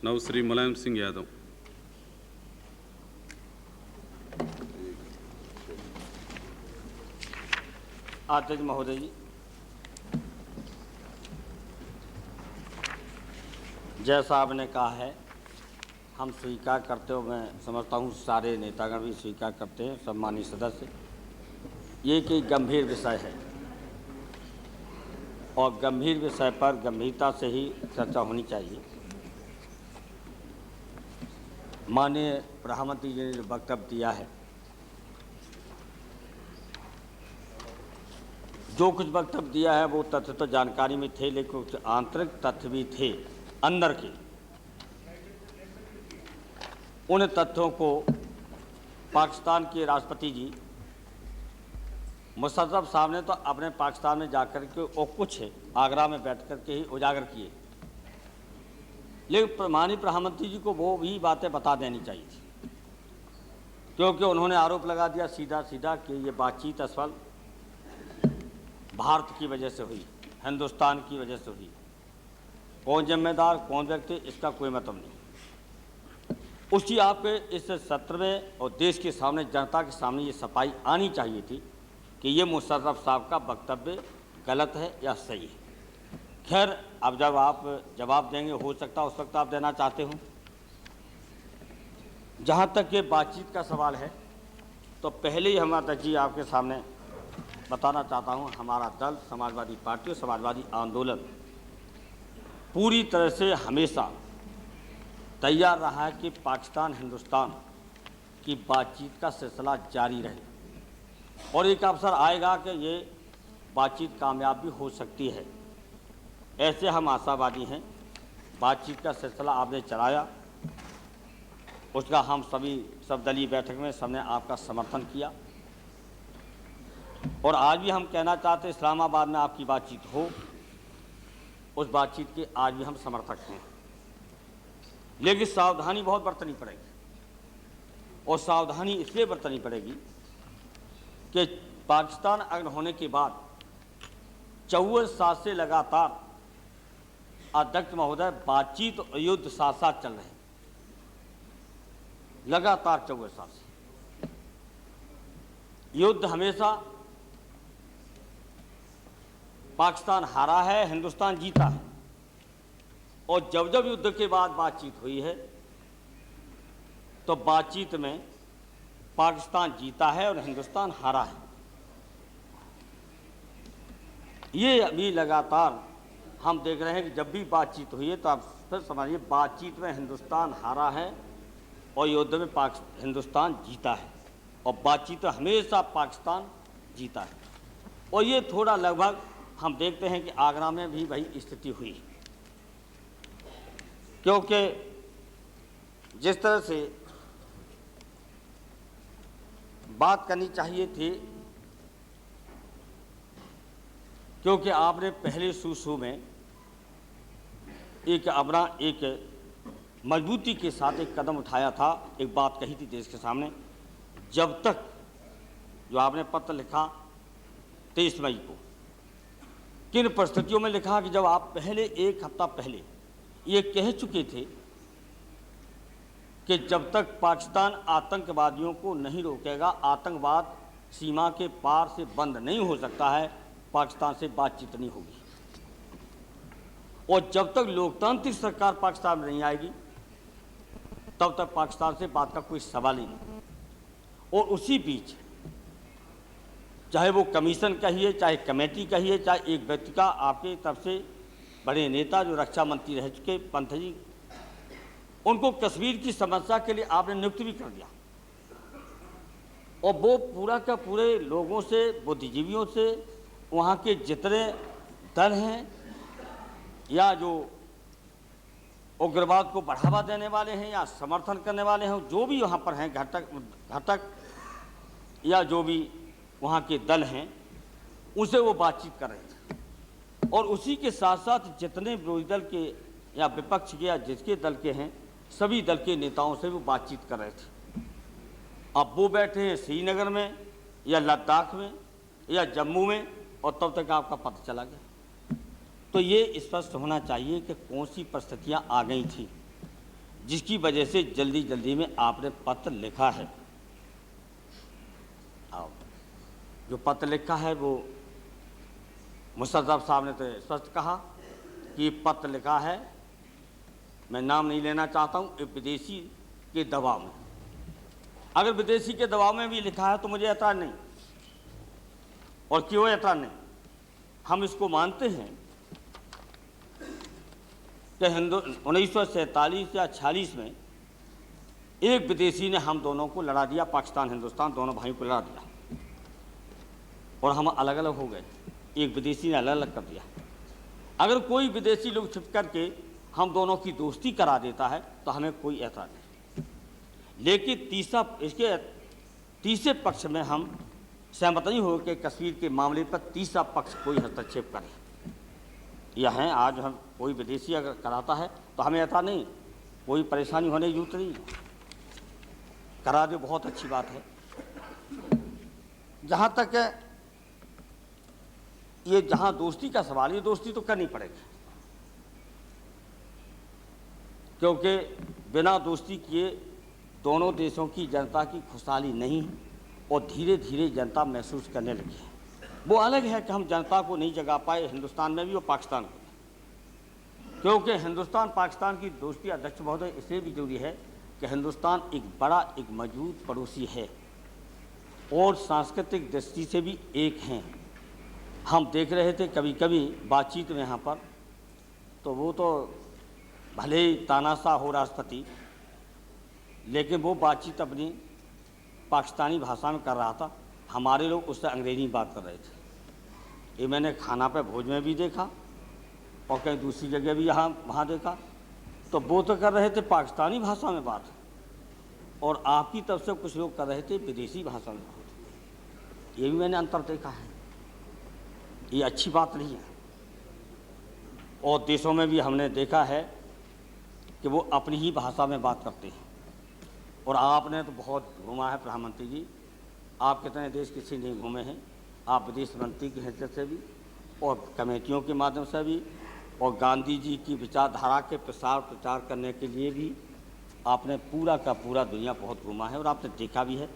नव श्री मुलायम सिंह यादव। अध्यक्ष महोदय जी, जैसा आपने कहा है हम स्वीकार करते हो, मैं समझता हूँ सारे नेतागण भी स्वीकार करते हैं, सम्मानित सदस्य। ये एक गंभीर विषय है और गंभीर विषय पर गंभीरता से ही चर्चा होनी चाहिए। माननीय प्रधानमंत्री जी ने जो वक्तव्य दिया है, जो कुछ वक्तव्य दिया है वो तथ्य तो जानकारी में थे, लेकिन कुछ आंतरिक तथ्य भी थे अंदर के। उन तथ्यों को पाकिस्तान के राष्ट्रपति जी मुशर्रफ साहब ने तो अपने पाकिस्तान में जाकर के और कुछ आगरा में बैठ कर के ही उजागर किए, लेकिन माननीय प्रधानमंत्री जी को वो भी बातें बता देनी चाहिए थी, क्योंकि उन्होंने आरोप लगा दिया सीधा सीधा कि ये बातचीत असफल भारत की वजह से हुई, हिंदुस्तान की वजह से हुई। कौन जिम्मेदार, कौन व्यक्ति, इसका कोई मतलब नहीं। उसकी आपके इस सत्र में और देश के सामने, जनता के सामने ये सफाई आनी चाहिए थी कि ये मुशर्रफ साहब का वक्तव्य गलत है या सही है। खैर, अब जब आप जवाब देंगे, हो सकता है उस वक्त आप देना चाहते हो। जहाँ तक ये बातचीत का सवाल है, तो पहले ही हम अध्यक्ष जी आपके सामने बताना चाहता हूँ, हमारा दल समाजवादी पार्टी और समाजवादी आंदोलन पूरी तरह से हमेशा तैयार रहा है कि पाकिस्तान हिंदुस्तान की बातचीत का सिलसिला जारी रहे और एक अवसर आएगा कि ये बातचीत कामयाब भी हो सकती है। ऐसे हम आशावादी हैं। बातचीत का सिलसिला आपने चलाया, उसका हम सभी सर्वदलीय बैठक में सबने आपका समर्थन किया और आज भी हम कहना चाहते इस्लामाबाद में आपकी बातचीत हो, उस बातचीत के आज भी हम समर्थक हैं। लेकिन सावधानी बहुत बरतनी पड़ेगी और सावधानी इसलिए बरतनी पड़ेगी कि पाकिस्तान अगर होने के बाद 54 साल से लगातार अध्यक्ष महोदय बातचीत और युद्ध साथ साथ चल रहे हैं, लगातार 54 साल से युद्ध हमेशा पाकिस्तान हारा है, हिंदुस्तान जीता है। और जब जब युद्ध के बाद बातचीत हुई है तो बातचीत में पाकिस्तान जीता है और हिंदुस्तान हारा है। ये अभी लगातार हम देख रहे हैं कि जब भी बातचीत हुई है तो आप फिर समझिए बातचीत में हिंदुस्तान हारा है और युद्ध में हिंदुस्तान जीता है और बातचीत में हमेशा पाकिस्तान जीता है। और ये थोड़ा लगभग हम देखते हैं कि आगरा में भी वही स्थिति हुई, क्योंकि जिस तरह से बात करनी चाहिए थी, क्योंकि आपने पहले शू में एक अपना एक मजबूती के साथ एक कदम उठाया था, एक बात कही थी देश के सामने। जब तक जो आपने पत्र लिखा 23 मई को, किन परिस्थितियों में लिखा कि जब आप पहले एक हफ्ता पहले ये कह चुके थे कि जब तक पाकिस्तान आतंकवादियों को नहीं रोकेगा, आतंकवाद सीमा के पार से बंद नहीं हो सकता है, पाकिस्तान से बातचीत नहीं होगी। और जब तक लोकतांत्रिक सरकार पाकिस्तान में नहीं आएगी तब तक पाकिस्तान से बात का कोई सवाल ही नहीं। और उसी बीच चाहे वो कमीशन कहिए, चाहे कमेटी कहिए, चाहे एक व्यक्ति का आपके तरफ से बड़े नेता जो रक्षा मंत्री रह चुके पंत जी, उनको कश्मीर की समस्या के लिए आपने नियुक्त भी कर दिया और वो पूरा का पूरे लोगों से, बुद्धिजीवियों से, वहाँ के जितने दल हैं या जो उग्रवाद को बढ़ावा देने वाले हैं या समर्थन करने वाले हैं, जो भी वहाँ पर हैं घटक या जो भी वहाँ के दल हैं, उनसे वो बातचीत कर रहे थे। और उसी के साथ साथ जितने विरोधी दल के या विपक्ष के या जिसके दल के हैं, सभी दल के नेताओं से वो बातचीत कर रहे थे। अब वो बैठे हैं श्रीनगर में या लद्दाख में या जम्मू में और तब तक आपका पता चला गया। तो ये स्पष्ट होना चाहिए कि कौन सी परिस्थितियाँ आ गई थी जिसकी वजह से जल्दी जल्दी में आपने पत्र लिखा है। अब जो पत्र लिखा है वो मुशर्रफ साहब ने तो स्पष्ट कहा कि पत्र लिखा है, मैं नाम नहीं लेना चाहता हूँ, एक विदेशी के दबाव में। अगर विदेशी के दबाव में भी लिखा है तो मुझे ऐतराज नहीं, और क्यों ऐतराज नहीं, हम इसको मानते हैं कि 1947 या 46 में एक विदेशी ने हम दोनों को लड़ा दिया, पाकिस्तान हिंदुस्तान दोनों भाइयों को लड़ा दिया, और हम अलग अलग हो गए। एक विदेशी ने अलग अलग कर दिया। अगर कोई विदेशी लोग छिप करके हम दोनों की दोस्ती करा देता है तो हमें कोई ऐतराज नहीं, लेकिन तीसरे पक्ष में हम सहमत नहीं हो कि कश्मीर के मामले पर तीसरा पक्ष कोई हस्तक्षेप करे। यह है, आज हम कोई विदेशी अगर कराता है तो हमें ऐसा नहीं, कोई परेशानी होने की जरूरत नहीं, करा दे, बहुत अच्छी बात है। जहाँ तक ये जहाँ दोस्ती का सवाल, ये दोस्ती तो करनी पड़ेगी, क्योंकि बिना दोस्ती किए दोनों देशों की जनता की खुशहाली नहीं, और धीरे धीरे जनता महसूस करने लगी है। वो अलग है कि हम जनता को नहीं जगा पाए हिंदुस्तान में भी और पाकिस्तान में, क्योंकि हिंदुस्तान पाकिस्तान की दोस्ती, अध्यक्ष महोदय, इसलिए भी जरूरी है कि हिंदुस्तान एक बड़ा, एक मजबूत पड़ोसी है और सांस्कृतिक दृष्टि से भी एक हैं। हम देख रहे थे कभी कभी बातचीत में यहाँ पर, तो वो तो भले ही तानाशाह हो राष्ट्रपति, लेकिन वो बातचीत अपनी पाकिस्तानी भाषा में कर रहा था, हमारे लोग उससे अंग्रेजी में बात कर रहे थे। ये मैंने खाना पे भोज में भी देखा और कहीं दूसरी जगह भी यहाँ वहाँ देखा, तो वो तो कर रहे थे पाकिस्तानी भाषा में बात, और आपकी तरफ से कुछ लोग कर रहे थे विदेशी भाषा में बात। ये भी मैंने अंतर देखा है, ये अच्छी बात नहीं है। और देशों में भी हमने देखा है कि वो अपनी ही भाषा में बात करते हैं। और आपने तो बहुत घूमा है प्रधानमंत्री जी, आप कितने देश किसी नहीं घूमे हैं, आप विदेश मंत्री की हैसियत से भी और कमेटियों के माध्यम से भी और गांधी जी की विचारधारा के प्रचार करने के लिए भी आपने पूरा का पूरा दुनिया बहुत घूमा है, और आपने देखा भी है,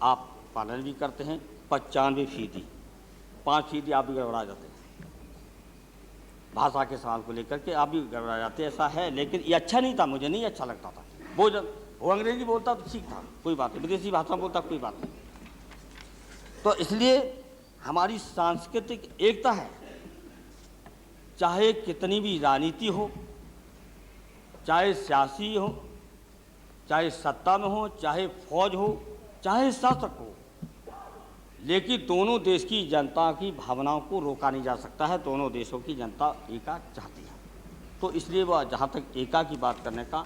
आप पालन भी करते हैं। 95%, 5% आप भी गड़बड़ा जाते हैं भाषा के सवाल को लेकर के, आप भी गड़बड़ा जाते हैं, ऐसा है। लेकिन ये अच्छा नहीं था, मुझे नहीं अच्छा लगता था। वो अंग्रेजी बोलता तो ठीक था, कोई बात नहीं, विदेशी भाषा बोलता कोई बात नहीं। तो इसलिए हमारी सांस्कृतिक एकता है, चाहे कितनी भी राजनीति हो, चाहे सियासी हो, चाहे सत्ता में हो, चाहे फौज हो, चाहे शासक हो, लेकिन दोनों देश की जनता की भावनाओं को रोका नहीं जा सकता है। दोनों देशों की जनता एका चाहती है, तो इसलिए वह जहाँ तक एका की बात करने का,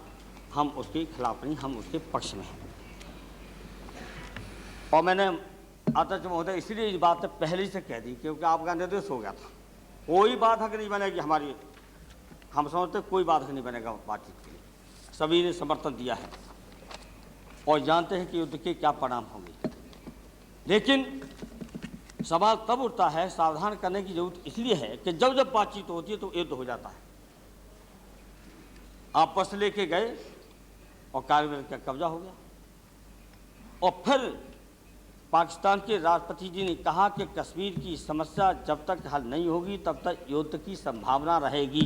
हम उसके खिलाफ नहीं, हम उसके पक्ष में हैं। और मैंने अध्यक्ष महोदय इसलिए इस बात पहले से कह दी, क्योंकि आपका निर्देश हो गया था, कोई बात हक नहीं बनेगी हमारी, हम समझते कोई बात हक नहीं बनेगा बातचीत के लिए। सभी ने समर्थन दिया है और जानते हैं कि युद्ध के क्या परिणाम होंगे, लेकिन सवाल तब उठता है, सावधान करने की जरूरत इसलिए है कि जब जब बातचीत होती है तो युद्ध हो जाता है। आप बस लेके गए और कारगिल का कब्जा हो गया, और फिर पाकिस्तान के राष्ट्रपति जी ने कहा कि कश्मीर की समस्या जब तक हल नहीं होगी तब तक युद्ध की संभावना रहेगी।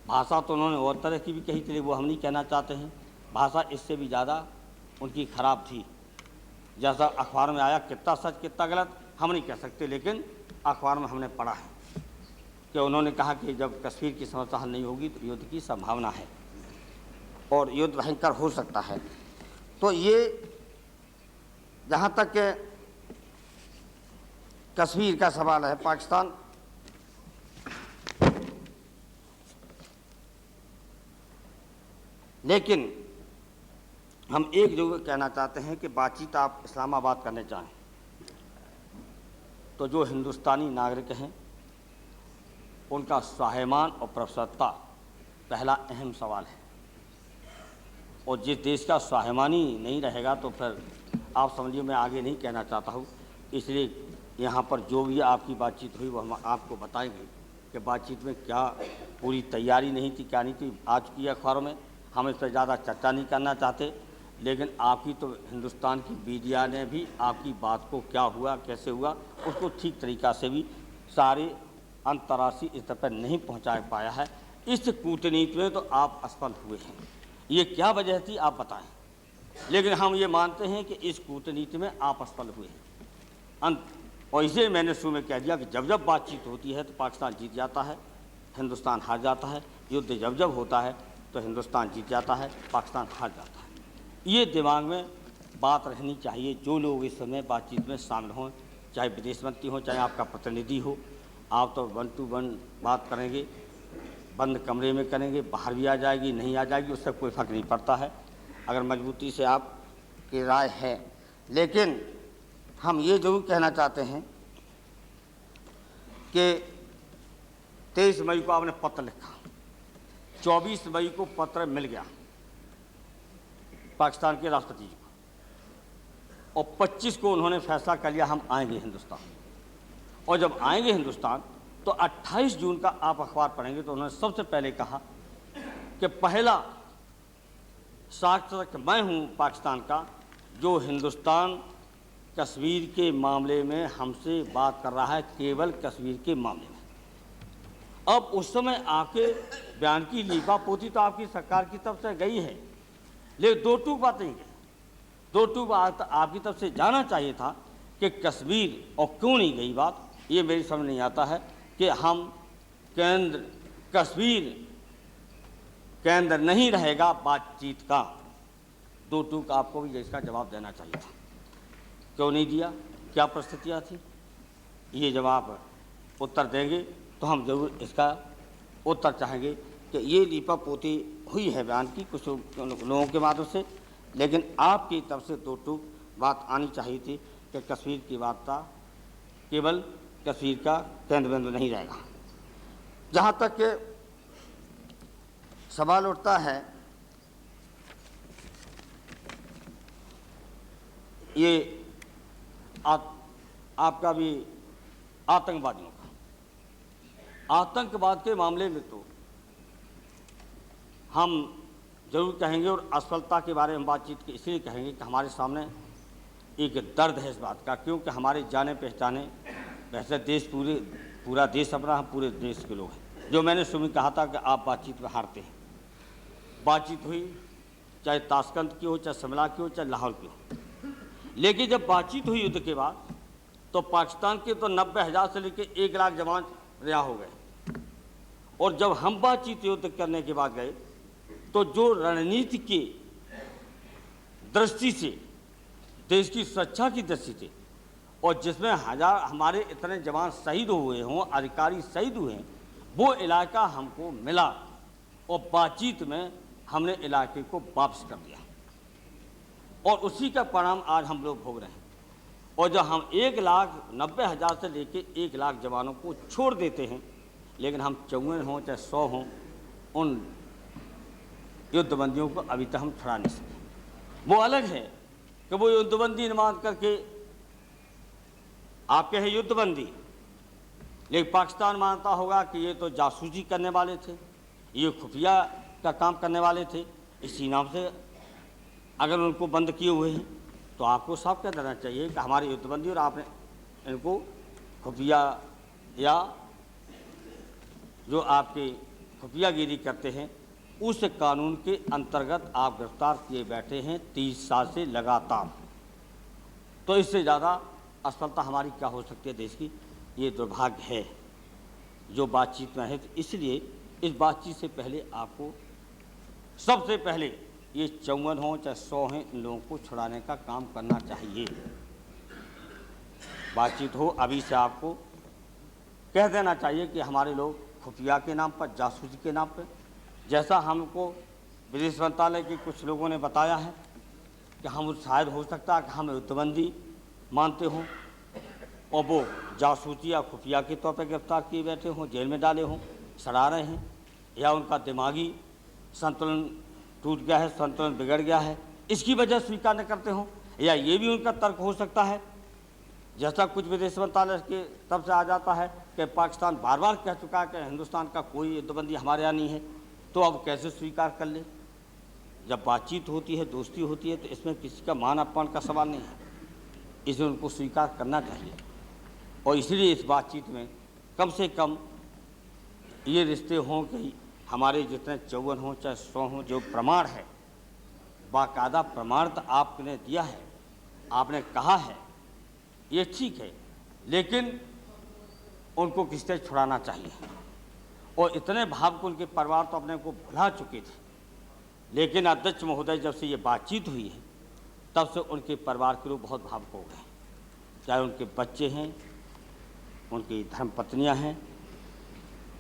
भाषा तो उन्होंने और तरह की भी कही थी, वो हम नहीं कहना चाहते हैं, भाषा इससे भी ज़्यादा उनकी खराब थी। जैसा अखबार में आया, कितना सच कितना गलत हम नहीं कह सकते, लेकिन अखबार में हमने पढ़ा है कि उन्होंने कहा कि जब कश्मीर की समस्या हल नहीं होगी तो युद्ध की संभावना है और युद्ध भयंकर हो सकता है। तो ये जहाँ तक कश्मीर का सवाल है, पाकिस्तान लेकिन हम एक जगह कहना चाहते हैं कि बातचीत आप इस्लामाबाद करने चाहें तो जो हिंदुस्तानी नागरिक हैं उनका स्वाभिमान और प्रभुसत्ता पहला अहम सवाल है, और जिस देश का स्वाभिमान ही नहीं रहेगा तो फिर आप समझिए, मैं आगे नहीं कहना चाहता हूँ। इसलिए यहाँ पर जो भी आपकी बातचीत हुई वो हम आपको बताएंगे कि बातचीत में क्या पूरी तैयारी नहीं थी, क्या नहीं थी, आ चुकी है अखबारों में। हम इस पर ज़्यादा चर्चा नहीं करना चाहते, लेकिन आपकी तो हिंदुस्तान की मीडिया ने भी आपकी बात को क्या हुआ, कैसे हुआ, उसको ठीक तरीक़ा से भी सारे अंतर्राष्ट्रीय स्तर पर नहीं पहुँचा पाया है। इस कूटनीति में तो आप असफल हुए हैं। ये क्या वजह थी आप बताएं। लेकिन हम ये मानते हैं कि इस कूटनीति में आप असफल हुए हैं। और इसे मैंने शुरू में कह दिया कि जब जब बातचीत होती है तो पाकिस्तान जीत जाता है, हिंदुस्तान हार जाता है। युद्ध जब जब होता है तो हिंदुस्तान जीत जाता है, पाकिस्तान हार जाता है। ये दिमाग में बात रहनी चाहिए। जो लोग इस समय बातचीत में शामिल हों, चाहे विदेश मंत्री हो, चाहे आपका प्रतिनिधि हो, आप तो 1 to 1 बात करेंगे, बंद कमरे में करेंगे, बाहर भी आ जाएगी, नहीं आ जाएगी, उससे कोई फ़र्क नहीं पड़ता है अगर मजबूती से आपकी राय है। लेकिन हम ये ज़रूर कहना चाहते हैं कि 23 मई को आपने पत्र लिखा, 24 मई को पत्र मिल गया पाकिस्तान के राष्ट्रपति जी को, और 25 को उन्होंने फैसला कर लिया हम आएंगे हिंदुस्तान। और जब आएंगे हिंदुस्तान तो 28 जून का आप अखबार पढ़ेंगे तो उन्होंने सबसे पहले कहा कि पहला शासक मैं हूं पाकिस्तान का जो हिंदुस्तान कश्मीर के मामले में हमसे बात कर रहा है, केवल कश्मीर के मामले में। अब उस समय आके बयान की लीपापोती तो आपकी सरकार की तरफ से गई है, लेकिन दो टूक बात नहीं गई। दो टूक बात आपकी तरफ से जाना चाहिए था कि कश्मीर, और क्यों नहीं गई बात, ये मेरी समझ नहीं आता है कि हम केंद्र, कश्मीर केंद्र नहीं रहेगा बातचीत का। दो टूक आपको भी इसका जवाब देना चाहिए था, क्यों नहीं दिया, क्या परिस्थितियाँ थी। ये जवाब उत्तर देंगे तो हम जरूर इसका उत्तर चाहेंगे कि ये लीपापोती हुई है बयान की कुछ लोगों के माध्यम से, लेकिन आपकी तरफ से दो टूक बात आनी चाहिए थी कि कश्मीर की वार्ता केवल कश्मीर का केंद्र बिंदु नहीं रहेगा। जहाँ तक के सवाल उठता है ये आपका भी आतंकवादियों का, आतंकवाद के मामले में तो हम जरूर कहेंगे, और असफलता के बारे में बातचीत की इसलिए कहेंगे कि हमारे सामने एक दर्द है इस बात का, क्योंकि हमारे जाने पहचाने वैसे देश पूरा देश अपना, हम पूरे देश के लोग हैं। जो मैंने शुरू में कहा था कि आप बातचीत में हारते हैं। बातचीत हुई, चाहे ताशकंद की हो, चाहे शिमला की हो, चाहे लाहौर की हो, लेकिन जब बातचीत हुई युद्ध के बाद तो पाकिस्तान के तो 90,000 से लेकर 1 लाख जवान रिहा हो गए। और जब हम बातचीत युद्ध करने के बाद गए तो जो रणनीति की दृष्टि से, देश की सुरक्षा की दृष्टि से, और जिसमें हमारे इतने जवान शहीद हुए हों, अधिकारी शहीद हुए हैं, वो इलाका हमको मिला और बातचीत में हमने इलाके को वापस कर दिया, और उसी का परिणाम आज हम लोग भोग रहे हैं। और जब हम 1,90,000 से लेकर 1 लाख जवानों को छोड़ देते हैं, लेकिन हम 54 हों चाहे 100 हों, उन युद्धबंदियों को अभी तक हम छुड़ा नहीं सके। वो अलग है कि वो युद्धबंदी न मान करके आप कहे युद्धबंदी, लेकिन पाकिस्तान मानता होगा कि ये तो जासूसी करने वाले थे, ये खुफिया का काम करने वाले थे, इसी नाम से अगर उनको बंद किए हुए हैं तो आपको साफ कह देना चाहिए कि हमारी युद्धबंदी और आपने इनको खुफिया या जो आपके खुफियागिरी करते हैं उस कानून के अंतर्गत आप गिरफ्तार किए बैठे हैं 30 साल से लगातार। तो इससे ज़्यादा असफलता हमारी क्या हो सकती है देश की। ये दुर्भाग्य है जो बातचीत में है। तो इसलिए इस बातचीत से पहले आपको सबसे पहले ये 54 हों चाहे 100 हैं, इन लोगों को छुड़ाने का काम करना चाहिए। बातचीत हो, अभी से आपको कह देना चाहिए कि हमारे लोग खुफिया के नाम पर, जासूसी के नाम पर, जैसा हमको विदेश मंत्रालय के कुछ लोगों ने बताया है कि हम शायद हो सकता है कि हम युद्धबंदी मानते हों और वो जासूसी या खुफिया के तौर पर गिरफ्तार किए बैठे हों, जेल में डाले हों, सड़ा रहे हैं, या उनका दिमागी संतुलन टूट गया है, संतुलन बिगड़ गया है, इसकी वजह स्वीकार न करते हों, या ये भी उनका तर्क हो सकता है, जैसा कुछ विदेश मंत्रालय की तरफ से आ जाता है कि पाकिस्तान बार बार कह चुका है कि हिंदुस्तान का कोई युद्धबंदी हमारे यहाँ नहीं है, तो अब कैसे स्वीकार कर ले? जब बातचीत होती है, दोस्ती होती है, तो इसमें किसी का मान अपमान का सवाल नहीं है, इसमें उनको स्वीकार करना चाहिए। और इसलिए इस बातचीत में कम से कम ये रिश्ते हों कि हमारे जितने 54 हों चाहे 100 हों, जो प्रमाण है, बाकायदा प्रमाण तो आपने दिया है, आपने कहा है, ये ठीक है, लेकिन उनको किस तरह छुड़ाना चाहिए। और इतने भाव को उनके परिवार तो अपने को भुला चुके थे, लेकिन अध्यक्ष महोदय जब से ये बातचीत हुई है तब से उनके परिवार के लोग बहुत भावुक हो गए, चाहे उनके बच्चे हैं, उनकी धर्मपत्नियां हैं,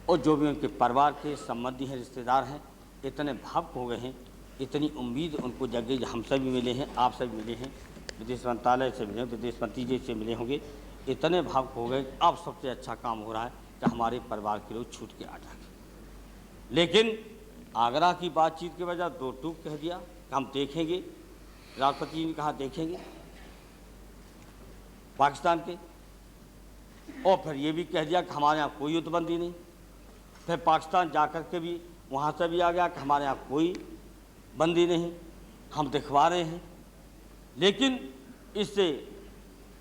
और जो भी उनके परिवार के संबंधी हैं, रिश्तेदार हैं, इतने भावुक हो गए हैं। इतनी उम्मीद उनको जगह, हमसे भी मिले हैं, आपसे भी मिले हैं, विदेश मंत्रालय से मिले, विदेश मंत्री जी से मिले होंगे, इतने भावुक हो गए कि अब सबसे अच्छा काम हो रहा है कि हमारे परिवार के लोग छूट के आ जाए। लेकिन आगरा की बातचीत के वजह दो टूक कह दिया कि हम देखेंगे, राष्ट्रपति जी ने कहा देखेंगे पाकिस्तान के, और फिर ये भी कह दिया कि हमारे यहाँ कोई युद्धबंदी नहीं। फिर पाकिस्तान जाकर के भी वहाँ से भी आ गया कि हमारे यहाँ कोई बंदी नहीं, हम दिखवा रहे हैं। लेकिन इससे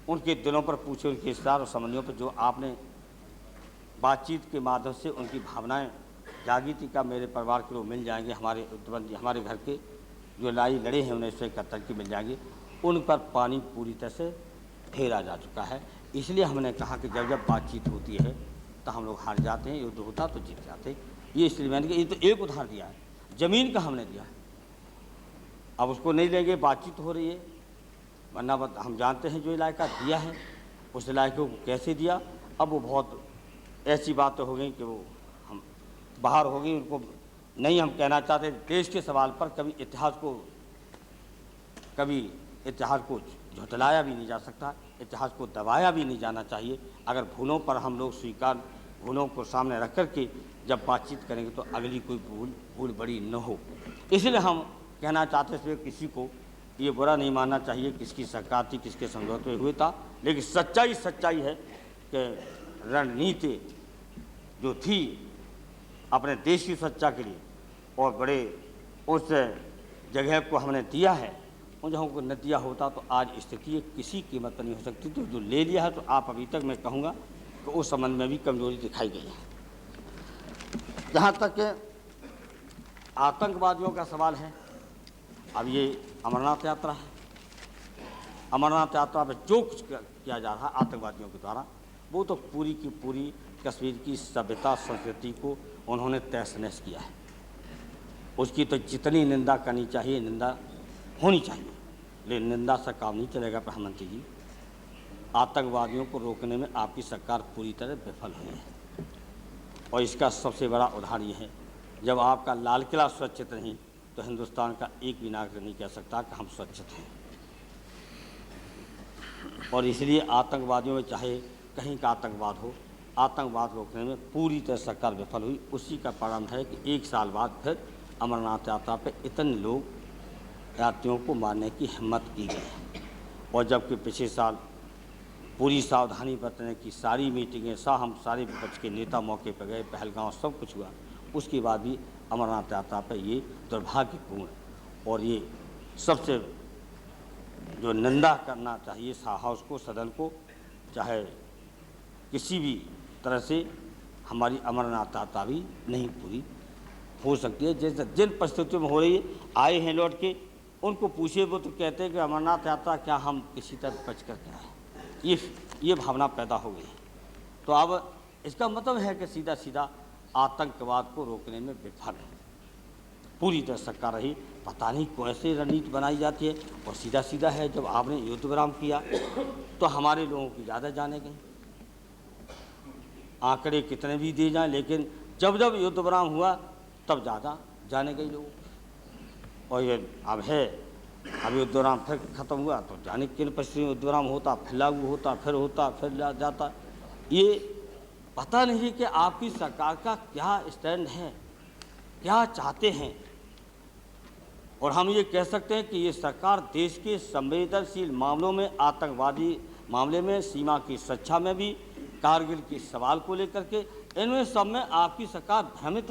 उनके दिलों पर पूछे, उनके रिश्तेदार और संबंधियों पर जो आपने बातचीत के माध्यम से उनकी भावनाएं जागी थी का मेरे परिवार के लोग मिल जाएंगे, हमारे युद्धबंदी, हमारे घर के जो लड़ाई लड़े हैं उन्हें 1971 की मिल जाएंगे, उन पर पानी पूरी तरह से फेरा जा चुका है। इसलिए हमने कहा कि जब जब बातचीत होती है तो हम लोग हार जाते हैं, युद्ध होता तो जीत जाते हैं। ये इसलिए मैंने कहा, ये तो एक उदाहरण दिया है, ज़मीन का हमने दिया है, अब उसको नहीं लेंगे, बातचीत हो रही है, वरना हम जानते हैं जो इलाका दिया है उस इलाके को कैसे दिया। अब वो बहुत ऐसी बातें हो गई कि वो हम बाहर हो गई, उनको नहीं हम कहना चाहते। देश के सवाल पर कभी इतिहास को झुठलाया भी नहीं जा सकता, इतिहास को दबाया भी नहीं जाना चाहिए। अगर भूलों पर हम लोग स्वीकार, भूलों को सामने रख कर के जब बातचीत करेंगे तो अगली कोई भूल बड़ी न हो। इसलिए हम कहना चाहते थे किसी को ये बुरा नहीं मानना चाहिए, किसकी सरकार थी, किसके समझौते हुए था, लेकिन सच्चाई है कि रणनीति जो थी अपने देश की सच्चा के लिए और बड़े उस जगह को हमने दिया है, उन जगहों को न दिया होता तो आज स्थिति किसी कीमत पर नहीं हो सकती। तो जो ले लिया है तो आप अभी तक मैं कहूँगा कि उस संबंध में भी कमजोरी दिखाई गई है। जहाँ तक आतंकवादियों का सवाल है, अब ये अमरनाथ यात्रा है, अमरनाथ यात्रा में जो कुछ किया जा रहा है आतंकवादियों के द्वारा, वो तो पूरी की पूरी कश्मीर की सभ्यता संस्कृति को उन्होंने तहस नहस किया है। उसकी तो जितनी निंदा करनी चाहिए निंदा होनी चाहिए, लेकिन निंदा से काम नहीं चलेगा। प्रधानमंत्री जी, आतंकवादियों को रोकने में आपकी सरकार पूरी तरह विफल हुई है, और इसका सबसे बड़ा उदाहरण ये है, जब आपका लाल किला सुरक्षित नहीं तो हिंदुस्तान का एक भी नागरिक नहीं कह सकता कि हम सुरक्षित हैं। और इसलिए आतंकवादियों में चाहे कहीं का आतंकवाद हो, आतंकवाद रोकने में पूरी तरह सरकार विफल हुई। उसी का परिणाम है कि एक साल बाद फिर अमरनाथ यात्रा पर इतने लोग यात्रियों को मारने की हिम्मत की गई। और जबकि पिछले साल पूरी सावधानी बरतने की सारी मीटिंगें हम सारे विपक्ष के नेता मौके पर गए, पहलगांव सब कुछ हुआ, उसके बाद भी अमरनाथ यात्रा पर ये दुर्भाग्यपूर्ण, और ये सबसे जो निंदा करना चाहिए हाउस को, सदन को, चाहे किसी भी तरह से हमारी अमरनाथ यात्रा भी नहीं पूरी हो सकती है। जैसे जिन परिस्थितियों में हो रही है, आए हैं लौट के, उनको पूछिए, वो तो कहते हैं कि अमरनाथ यात्रा क्या हम किसी तरह बच कर के आए, ये भावना पैदा हो गई। तो अब इसका मतलब है कि सीधा सीधा आतंकवाद को रोकने में विफल पूरी तरह सरकार रही। पता नहीं कैसे रणनीति बनाई जाती है, और सीधा सीधा है, जब आपने युद्ध विराम किया तो हमारे लोगों की ज़्यादा जाने गई। आंकड़े कितने भी दिए जाएं, लेकिन जब जब युद्ध विराम हुआ तब ज़्यादा जाने गई लोगों। और ये अब है, अब युद्ध विराम फिर ख़त्म हुआ तो जाने किन परिस्थितियों में युद्ध विराम होता, फिर लागू होता, फिर जाता। ये पता नहीं कि आपकी सरकार का क्या स्टैंड है, क्या चाहते हैं। और हम ये कह सकते हैं कि ये सरकार देश के संवेदनशील मामलों में, आतंकवादी मामले में, सीमा की सुरक्षा में भी कारगिल के सवाल को लेकर के, इनमें सब में आपकी सरकार भ्रमित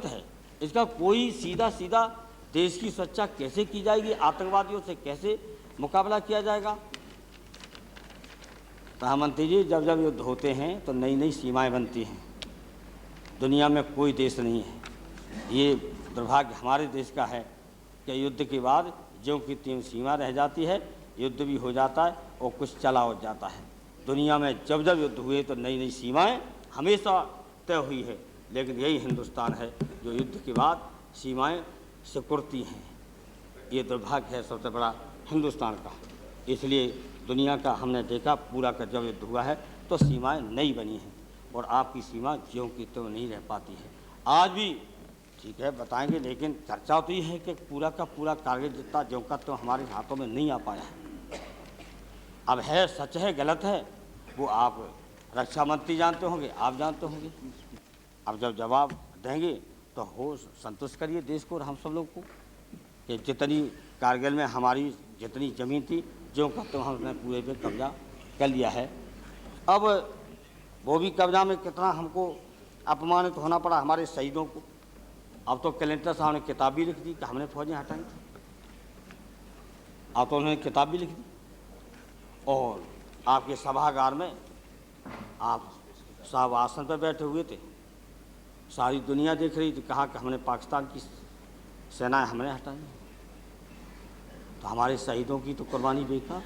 है। इसका कोई सीधा सीधा देश की सुरक्षा कैसे की जाएगी, आतंकवादियों से कैसे मुकाबला किया जाएगा। प्रधानमंत्री जी, जब जब युद्ध होते हैं तो नई नई सीमाएं बनती हैं। दुनिया में कोई देश नहीं है, ये दुर्भाग्य हमारे देश का है कि युद्ध के बाद ज्यों की त्यों सीमा रह जाती है, युद्ध भी हो जाता है और कुछ चला हो जाता है। दुनिया में जब जब युद्ध हुए तो नई नई सीमाएं हमेशा तय हुई है, लेकिन यही हिंदुस्तान है जो युद्ध के बाद सीमाएं सिकुड़ती हैं। ये दुर्भाग्य है सबसे बड़ा हिंदुस्तान का। इसलिए दुनिया का हमने देखा पूरा का जब युद्ध हुआ है तो सीमाएं नहीं बनी हैं और आपकी सीमा ज्यों की त्यों नहीं रह पाती है। आज भी ठीक है बताएंगे, लेकिन चर्चा तो ये है कि पूरा का पूरा कारगिल जितना ज्यों का त्यों हमारे हाथों में नहीं आ पाया है। अब है सच है गलत है वो आप रक्षा मंत्री जानते होंगे, आप जानते होंगे। अब जब जवाब देंगे तो हो संतुष्ट करिए देश को और हम सब लोग को कि जितनी कारगिल में हमारी जितनी ज़मीन थी ज्यों का त्यों हमने पूरे पे कब्जा कर लिया है। अब वो भी कब्जा में कितना हमको अपमानित होना पड़ा हमारे शहीदों को। अब तो कलेक्टर साहब ने किताब भी लिख दी कि हमने फौजें हटाई। अब तो उन्होंने किताब भी लिख दी और आपके सभागार में आप साहब आसन पर बैठे हुए थे, सारी दुनिया देख रही थी, कहा कि हमने पाकिस्तान की सेनाएं हमने हटाई। तो हमारे शहीदों की तो कुर्बानी बेकार।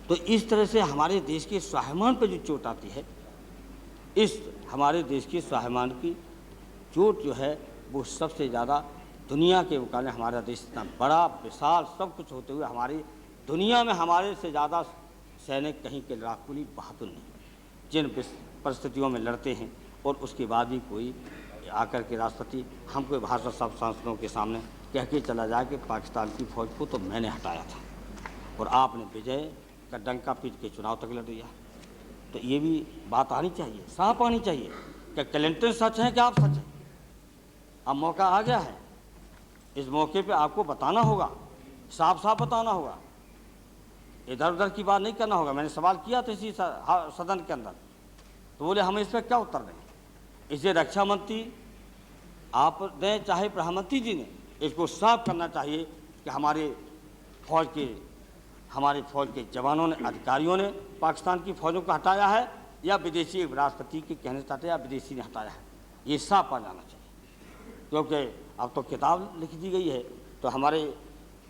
तो इस तरह से हमारे देश के स्वाभिमान पर जो चोट आती है, इस हमारे देश के स्वाभिमान की चोट जो है वो सबसे ज़्यादा दुनिया के मुकाबले हमारा देश इतना बड़ा विशाल सब कुछ होते हुए हमारी दुनिया में हमारे से ज़्यादा सैनिक कहीं के लड़ाकू नहीं, बहादुर नहीं, जिन परिस्थितियों में लड़ते हैं और उसके बाद भी कोई आकर के राष्ट्रपति हमको भाषण सब सांसदों के सामने कह के चला जाए कि पाकिस्तान की फौज को तो मैंने हटाया था और आपने विजय का डंका पीट के चुनाव तक लड़ दिया। तो ये भी बात आनी चाहिए, साफ आनी चाहिए कि क्लिंटन सच है कि आप सच हैं। अब मौका आ गया है, इस मौके पे आपको बताना होगा, साफ साफ बताना होगा, इधर उधर की बात नहीं करना होगा। मैंने सवाल किया था इसी सदन के अंदर, तो बोले हम इस पर क्या उत्तर दें। इसे रक्षा मंत्री आप दें चाहे प्रधानमंत्री जी ने, इसको साफ करना चाहिए कि हमारे फौज के जवानों ने, अधिकारियों ने पाकिस्तान की फौजों को हटाया है या विदेशी राष्ट्रपति के कहने से हटाया या विदेशी ने हटाया है, ये साफ आ जाना चाहिए। क्योंकि अब तो किताब लिख दी गई है तो हमारे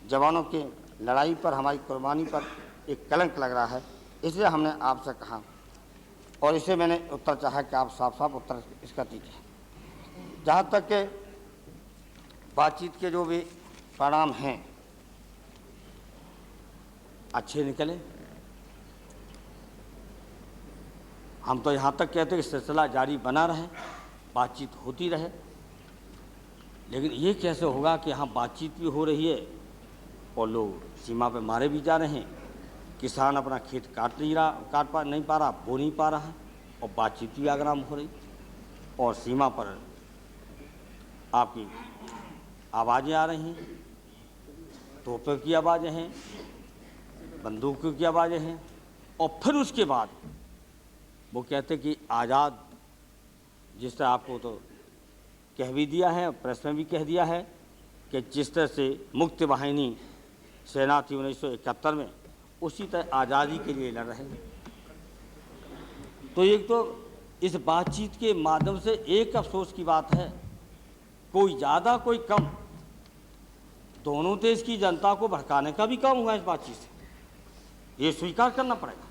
जवानों के लड़ाई पर, हमारी कुर्बानी पर एक कलंक लग रहा है। इसलिए हमने आपसे कहा और इसे मैंने उत्तर चाहा कि आप साफ साफ उत्तर इसका दीजिए। जहाँ तक के बातचीत के जो भी परिणाम हैं अच्छे निकले। हम तो यहाँ तक कहते हैं कि सिलसिला जारी बना रहे, बातचीत होती रहे। लेकिन ये कैसे होगा कि यहाँ बातचीत भी हो रही है और लोग सीमा पे मारे भी जा रहे हैं, किसान अपना खेत काट नहीं पा रहा, बो नहीं पा रहा है और बातचीत भी आगराम हो रही और सीमा पर आपकी आवाज़ें आ रही हैं, तोपों की आवाज़ें हैं, बंदूकों की आवाज़ें हैं और फिर उसके बाद वो कहते कि आज़ाद, जिस तरह आपको तो कह भी दिया है, प्रेस में भी कह दिया है कि जिस तरह से मुक्ति वाहिनी सेना थी 1971 में, उसी तरह आज़ादी के लिए लड़ रहे हैं। तो एक तो इस बातचीत के माध्यम से एक अफसोस की बात है, कोई ज़्यादा कोई कम, दोनों देश की जनता को भड़काने का भी काम हुआ इस बातचीत से, ये स्वीकार करना पड़ेगा,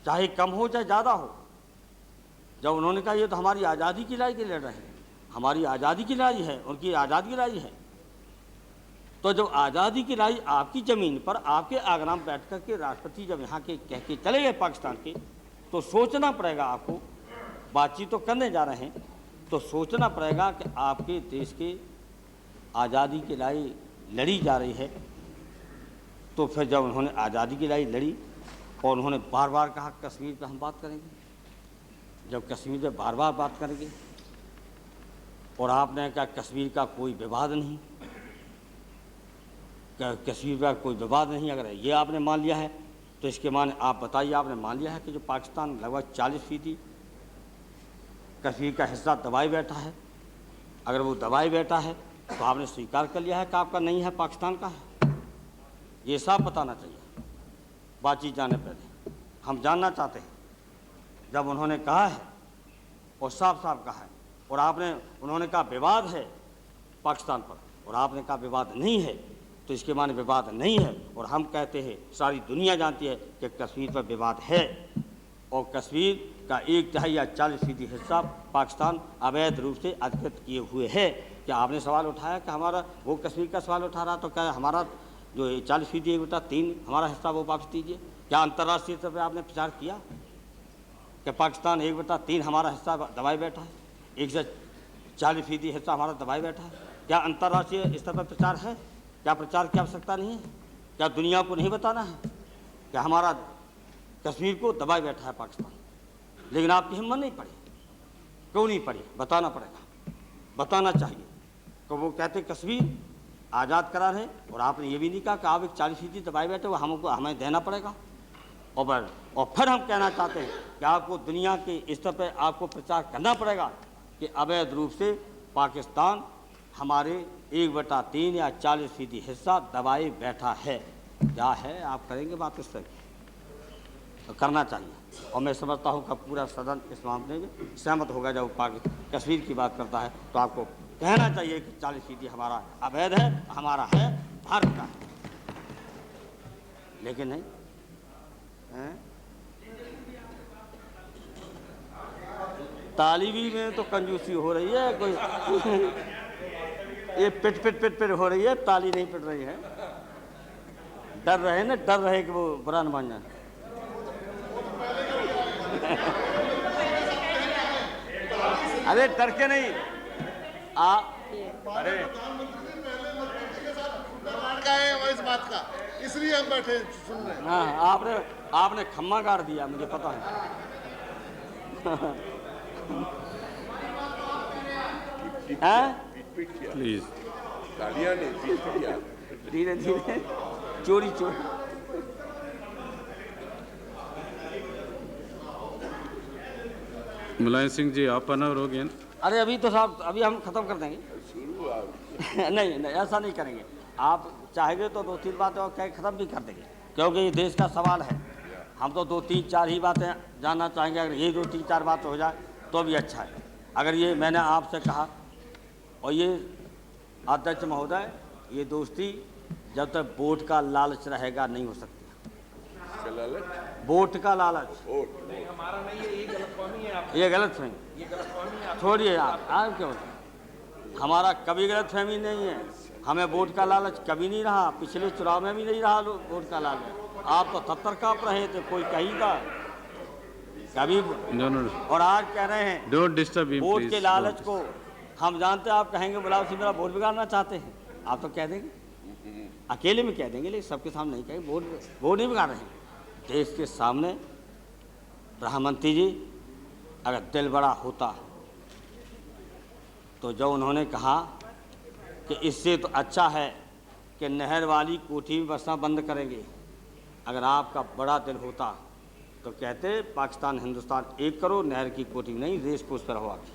चाहे कम हो चाहे ज़्यादा हो। जब उन्होंने कहा ये तो हमारी आज़ादी की लड़ाई के लड़ रहे हैं, हमारी आज़ादी की लड़ाई है, उनकी आज़ादी की लड़ाई है, तो जब आज़ादी की लड़ाई आपकी ज़मीन पर आपके आगरा में बैठ कर के राष्ट्रपति जब यहाँ के कह के चले गए पाकिस्तान के, तो सोचना पड़ेगा आपको, बातचीत तो करने जा रहे हैं तो सोचना पड़ेगा कि आपके देश के आज़ादी की लड़ाई लड़ी जा रही है। तो फिर जब उन्होंने आज़ादी की लड़ाई लड़ी और उन्होंने बार बार कहा कश्मीर पर हम बात करेंगे, जब कश्मीर पर बार बार बात करेंगे और आपने कहा कश्मीर का कोई विवाद नहीं, कश्मीर का कोई विवाद नहीं, अगर ये आपने मान लिया है तो इसके माने आप बताइए, आपने मान लिया है कि जो पाकिस्तान लगभग 40% कश्मीर का हिस्सा दबाए बैठा है। अगर वो दबाए बैठा है तो आपने स्वीकार कर लिया है कि आपका नहीं है, पाकिस्तान का है। ये साफ बताना चाहिए बातचीत जाने पहले। हम जानना चाहते हैं, जब उन्होंने कहा है और साफ साफ कहा है, और उन्होंने कहा विवाद है पाकिस्तान पर, और आपने कहा विवाद नहीं है, तो इसके माने विवाद नहीं है। और हम कहते हैं, सारी दुनिया जानती है कि कश्मीर पर विवाद है, और कश्मीर का 1/3 या 40% हिस्सा पाकिस्तान अवैध रूप से अधिकृत किए हुए है। क्या आपने सवाल उठाया कि हमारा, वो कश्मीर का सवाल उठा रहा, तो क्या हमारा जो 40% 1/3 हमारा हिस्सा वो वापस दीजिए? क्या अंतर्राष्ट्रीय स्तर पर आपने प्रचार किया कि पाकिस्तान 1/3 हमारा हिस्सा दबाए बैठा है, 140% हिस्सा हमारा दबाए बैठा है? क्या अंतर्राष्ट्रीय स्तर पर प्रचार है? क्या प्रचार की आवश्यकता नहीं है? क्या दुनिया को नहीं बताना है कि हमारा कश्मीर को दबाए बैठा है पाकिस्तान? लेकिन आपकी हिम्मत नहीं पड़ी। क्यों नहीं पड़ी? बताना पड़ेगा, बताना चाहिए। तो वो कहते कश्मीर आज़ाद करा रहे, और आपने ये भी नहीं कहा कि आप एक 40% दबाए बैठे, वो हमें देना पड़ेगा। और फिर हम कहना चाहते हैं कि आपको दुनिया के स्तर पर आपको प्रचार करना पड़ेगा कि अवैध रूप से पाकिस्तान हमारे 1/3 या 40% हिस्सा दबाए बैठा है। क्या है, आप करेंगे बात इस तरह की? तो करना चाहिए। और मैं समझता हूँ कि पूरा सदन इस मामले में सहमत होगा। जब कश्मीर की बात करता है तो आपको कहना चाहिए कि 40% हमारा अवैध है, हमारा है, भारत का है। लेकिन नहीं है? तालिबी में तो कंजूसी हो रही है, कोई ये पिट हो रही है, ताली नहीं पिट रही है। डर रहे ना, डर रहे कि वो बुरा न मान जाए। अरे डर के नहीं, अरे इस बात का, इसलिए हम बैठे सुन रहे हैं। हाँ, आपने खम्मा गाड़ दिया, मुझे पता है। प्लीज गालियां नहीं, धीरे धीरे, चोरी चोरी। मुलायम सिंह जी, आप अनावर हो गए। अरे अभी तो साहब, अभी हम खत्म कर देंगे। नहीं, ऐसा नहीं करेंगे। आप चाहेंगे तो 2-3 बातें और कह खत्म भी कर देंगे, क्योंकि ये देश का सवाल है। हम तो 2-3-4 ही बातें जानना चाहेंगे। अगर ये 2-3-4 बातें हो जाए तो भी अच्छा है। अगर ये मैंने आपसे कहा, और ये अध्यक्ष महोदय, ये दोस्ती जब तक वोट का लालच रहेगा नहीं हो सकती। वोट का लालच नहीं, हमारा नहीं है, ये गलतफहमी है आपकी। ये गलतफहमी, ये गलतफहमी छोड़िए आप क्यों? हमारा कभी गलतफहमी नहीं है। हमें वोट का लालच कभी नहीं रहा, पिछले चुनाव में भी नहीं रहा वोट का लालच। आप तो तब तक काँप रहे थे, कोई कहेगा कभी। और आज कह रहे हैं डोंट डिस्टर्ब हिम, वोट के लालच को हम जानते हैं। आप कहेंगे गुलाब सिंह मेरा वोट बिगाड़ना चाहते हैं, आप तो कह देंगे, अकेले में कह देंगे, लेकिन सबके सामने नहीं कहेंगे। वोट नहीं बिगाड़ रहे हैं। देश के सामने प्रधानमंत्री जी, अगर दिल बड़ा होता तो जो उन्होंने कहा कि इससे तो अच्छा है कि नहर वाली कोठी में बसना बंद करेंगे, अगर आपका बड़ा दिल होता तो कहते पाकिस्तान हिंदुस्तान एक करो, नहर की कोठी में नहीं, रेस कोर्स पर हो। आपकी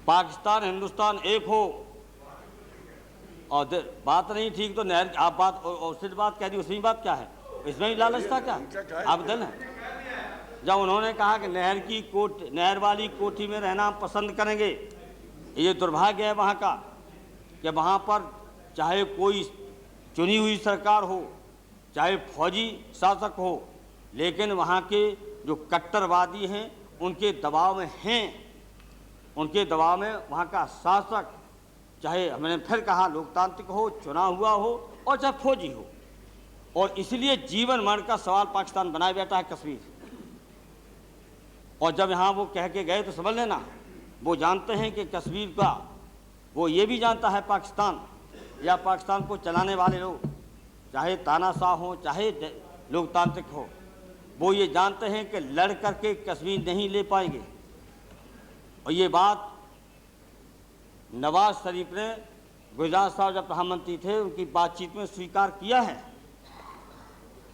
पाकिस्तान हिंदुस्तान एक हो, और बात नहीं ठीक तो नहर, आप बात और सिर्फ बात कह दी, उसमें बात क्या है? इसमें भी लालच था क्या? आप दिल है। जब उन्होंने कहा कि नहर वाली कोठी में रहना हम पसंद करेंगे, ये दुर्भाग्य है वहाँ का कि वहाँ पर चाहे कोई चुनी हुई सरकार हो, चाहे फौजी शासक हो, लेकिन वहाँ के जो कट्टरवादी हैं उनके दबाव में हैं। उनके दबाव में वहाँ का शासक, चाहे मैंने फिर कहा लोकतांत्रिक हो, चुना हुआ हो, और चाहे फौजी हो, और इसलिए जीवन मरण का सवाल पाकिस्तान बनाए बैठा है कश्मीर। और जब यहाँ वो कह के गए तो समझ लेना, वो जानते हैं कि कश्मीर का, वो ये भी जानता है पाकिस्तान या पाकिस्तान को चलाने वाले लोग, चाहे तानाशाह हो चाहे लोकतांत्रिक हो, वो ये जानते हैं कि लड़ करके कश्मीर नहीं ले पाएंगे। और ये बात नवाज शरीफ ने गुजरात साहब जब प्रधानमंत्री थे उनकी बातचीत में स्वीकार किया है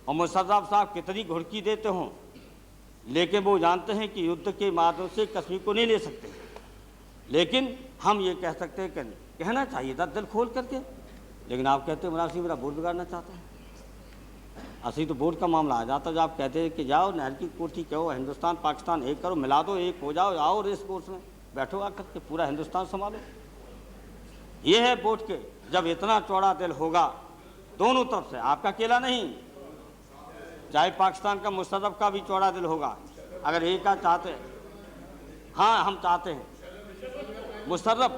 और मुशर्रफ साहब कितनी घुड़की देते हों, लेकिन वो जानते हैं कि युद्ध के माध्यम से कश्मीर को नहीं ले सकते। लेकिन हम ये कह सकते हैं कि कहना चाहिए था दिल खोल करके, लेकिन आप कहते हैं इमरान सिंह मेरा वोट बिगाड़ना चाहता है। असली तो वोट का मामला आ जाता, जब आप कहते हैं कि जाओ नहर की कोठी कहो, हिंदुस्तान पाकिस्तान एक करो, मिला दो, एक हो जाओ, आओ रेस कोर्स में बैठो आकर के पूरा हिंदुस्तान संभालो। ये है वोट के, जब इतना चौड़ा दिल होगा दोनों तरफ से, आपका अकेला नहीं, चाहे पाकिस्तान का मुशर्रफ का भी चौड़ा दिल होगा। अगर एक का चाहते हैं, हाँ हम चाहते हैं मुशर्रफ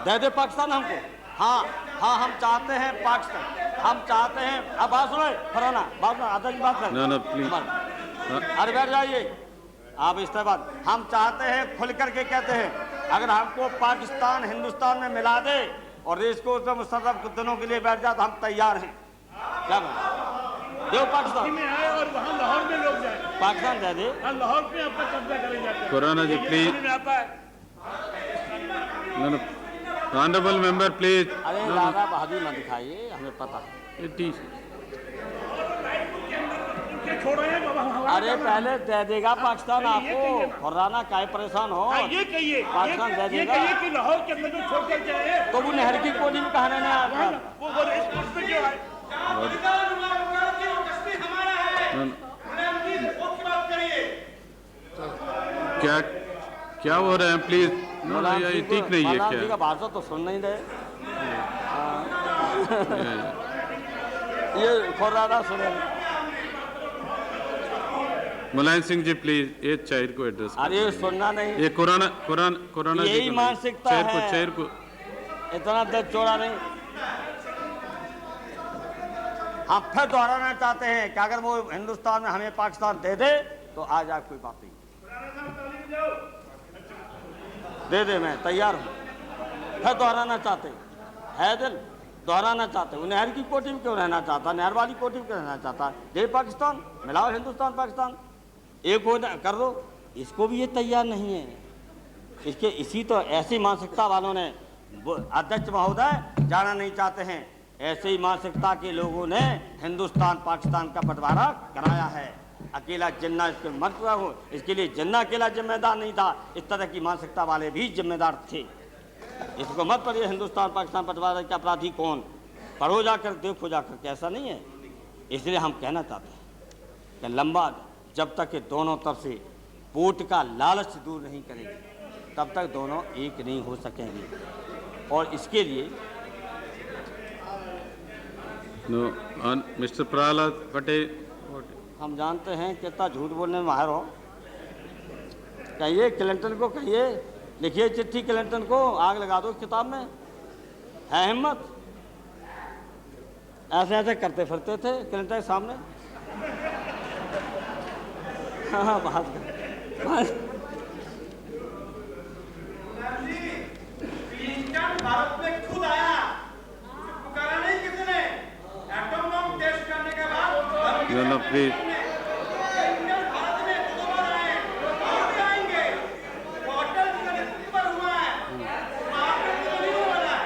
दे दे पाकिस्तान हमको, हाँ हाँ हम चाहते हैं पाकिस्तान, हम चाहते हैं। अब बात सुनो फराना बात आधा की बात करें। No, please. अरे बैठ जाइए आप, इस तरह बात हम चाहते हैं, खुल करके कहते हैं अगर हमको पाकिस्तान हिंदुस्तान में मिला दे और देश को उसमें मुशर्रफ कुछ दिनों के लिए बैठ जाए तो हम तैयार हैं। क्या दो पाकिस्तान में आए और वहाँ लाहौर में लोग जाए, पाकिस्तान दे दे, लाहौर पे आपका कब्जा करे जाते हैं। खुराना जी प्लीज, में आता है ऑनरेबल मेंबर प्लीज। अरे दादा बहादुरी मत दिखाइए, हमें पता है। छोड़ रहे हैं बाबा हमारा। अरे पहले दे देगा पाकिस्तान आपको, खुराना काहे परेशान हो, ये कहिए, पाकिस्तान दे ये देगा। कहिए कि लाहौर के अंदर जो छोड़ कर जाए तो वो नहर की कोठी में कहने नहीं आता। वो रेस कोर्स में क्यों आए? क्या क्या हो रहा है प्लीज? ये ठीक नहीं है मौलाना जी का क्या? भाषण तो सुन नहीं रहे। ये खुराना सुने। मुलायम सिंह जी प्लीज, ये चेयर को एड्रेस। अरे सुनना नहीं, ये कुराना यही जी को मानसिकता है। चेयर को इतना दर्द चौड़ा नहीं। हम फिर दोहराना चाहते हैं कि अगर वो हिंदुस्तान में हमें पाकिस्तान दे दे तो आ जाए, कोई बात नहीं, दे दे, मैं तैयार हूँ। फिर दोहराना चाहते है दिल, दोहराना चाहते वो नहर की कोठी में क्यों रहना चाहता, नहर वाली कोठी में क्यों रहना चाहता, दे पाकिस्तान, मिलाओ हिंदुस्तान पाकिस्तान एक हो कर दो। इसको भी ये तैयार नहीं है। इसके इसी तो ऐसी मानसिकता वालों ने, अध्यक्ष महोदय जाना नहीं चाहते हैं, ऐसे ही मानसिकता के लोगों ने हिंदुस्तान पाकिस्तान का बंटवारा कराया है। अकेला जिन्ना इसके मत हो, इसके लिए जिन्ना अकेला जिम्मेदार नहीं था, इस तरह की मानसिकता वाले भी जिम्मेदार थे। इसको मत पढ़िए हिंदुस्तान पाकिस्तान बंटवारे के अपराधी कौन, पढ़ो जाकर, देखो जाकर, कैसा नहीं है। इसलिए हम कहना चाहते हैं कि लंबा जब तक कि दोनों तरफ से वोट का लालच दूर नहीं करेंगे तब तक दोनों एक नहीं हो सकेंगे। और इसके लिए मिस्टर प्रहलाद पटेल, हम जानते हैं कितना झूठ बोलने में माहिर हो। कहिए क्लिंटन को, कहिए लिखिए चिट्ठी क्लिंटन को, आग लगा दो किताब में, है हिम्मत। ऐसे ऐसे करते फिरते थे क्लिंटन के सामने। हाँ बात कर, भारत में खुद आया, पुकारा नहीं किसी ने, एटम बम टेस्ट करने के बाद प्लीज। भारत में दो बार आए, और भी आएंगे, वो अटल जी का नेतृत्व पर हुआ है, आपने तो नहीं बोला है।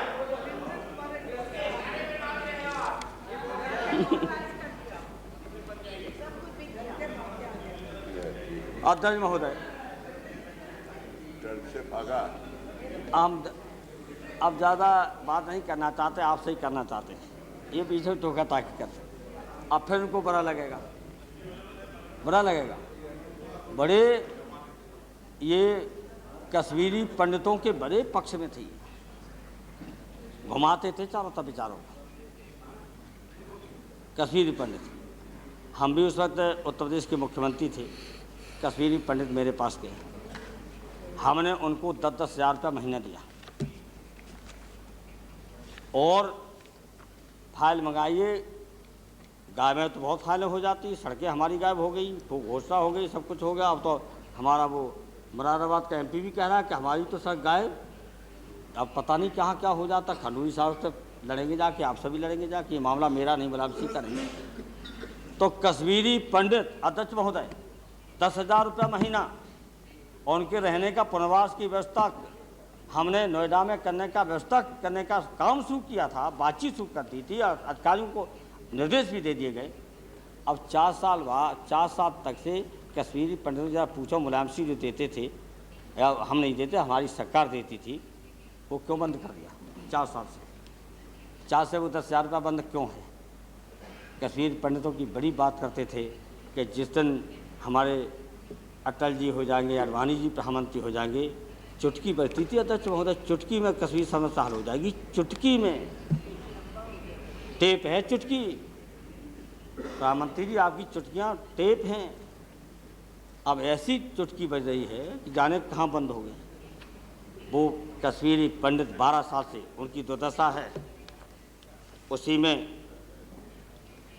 अध्यक्ष महोदय, हम अब ज़्यादा बात नहीं करना चाहते, आपसे ही करना चाहते हैं। ये पीछे टोका ताकि कर, अब फिर उनको बुरा लगेगा, बुरा लगेगा। बड़े ये कश्मीरी पंडितों के बड़े पक्ष में थी, घुमाते थे चारों तरफ विचारों को, कश्मीरी पंडित। हम भी उस वक्त उत्तर प्रदेश के मुख्यमंत्री थे, कश्मीरी पंडित मेरे पास गए, हमने उनको 10-10 हज़ार रुपया महीना दिया और फाइल मंगाइए। गाय में तो बहुत फाइलें हो जाती, सड़कें हमारी गायब हो गई, घोषणा हो गई, सब कुछ हो गया। अब तो हमारा वो मुरादाबाद का एमपी भी कह रहा है कि हमारी तो सड़क गायब। अब पता नहीं कहाँ क्या हो जाता। खंडूरी साहब से लड़ेंगे जाके, आप सभी लड़ेंगे जाके, ये मामला मेरा नहीं बल्कि इसी का नहीं। तो कश्मीरी पंडित अध्यक्ष महोदय 10,000 रुपया महीना, और उनके रहने का पुनर्वास की व्यवस्था हमने नोएडा में करने का व्यवस्था करने का काम शुरू किया था, बातचीत शुरू कर दी थी अधिकारियों को। निर्देश भी दे दिए गए। अब 4 साल बाद 4 साल तक से कश्मीरी पंडितों जरा पूछो, मुलायम सिंह जो देते थे, या हम नहीं देते, हमारी सरकार देती थी, वो क्यों बंद कर दिया 4 साल से? 4 से वो 10,000 रुपया बंद क्यों है? कश्मीरी पंडितों की बड़ी बात करते थे कि जिस दिन हमारे अटल जी हो जाएंगे, अडवाणी जी प्रधानमंत्री हो जाएंगे, चुटकी बजती थी अध्यक्ष महोदय, चुटकी में कश्मीर समस्या हल हो जाएगी। चुटकी में टेप है, चुटकी। प्रधानमंत्री जी आपकी चुटकियाँ टेप हैं। अब ऐसी चुटकी बज रही है कि जाने कहाँ बंद हो गए। वो कश्मीरी पंडित 12 साल से उनकी दुर्दशा है। उसी में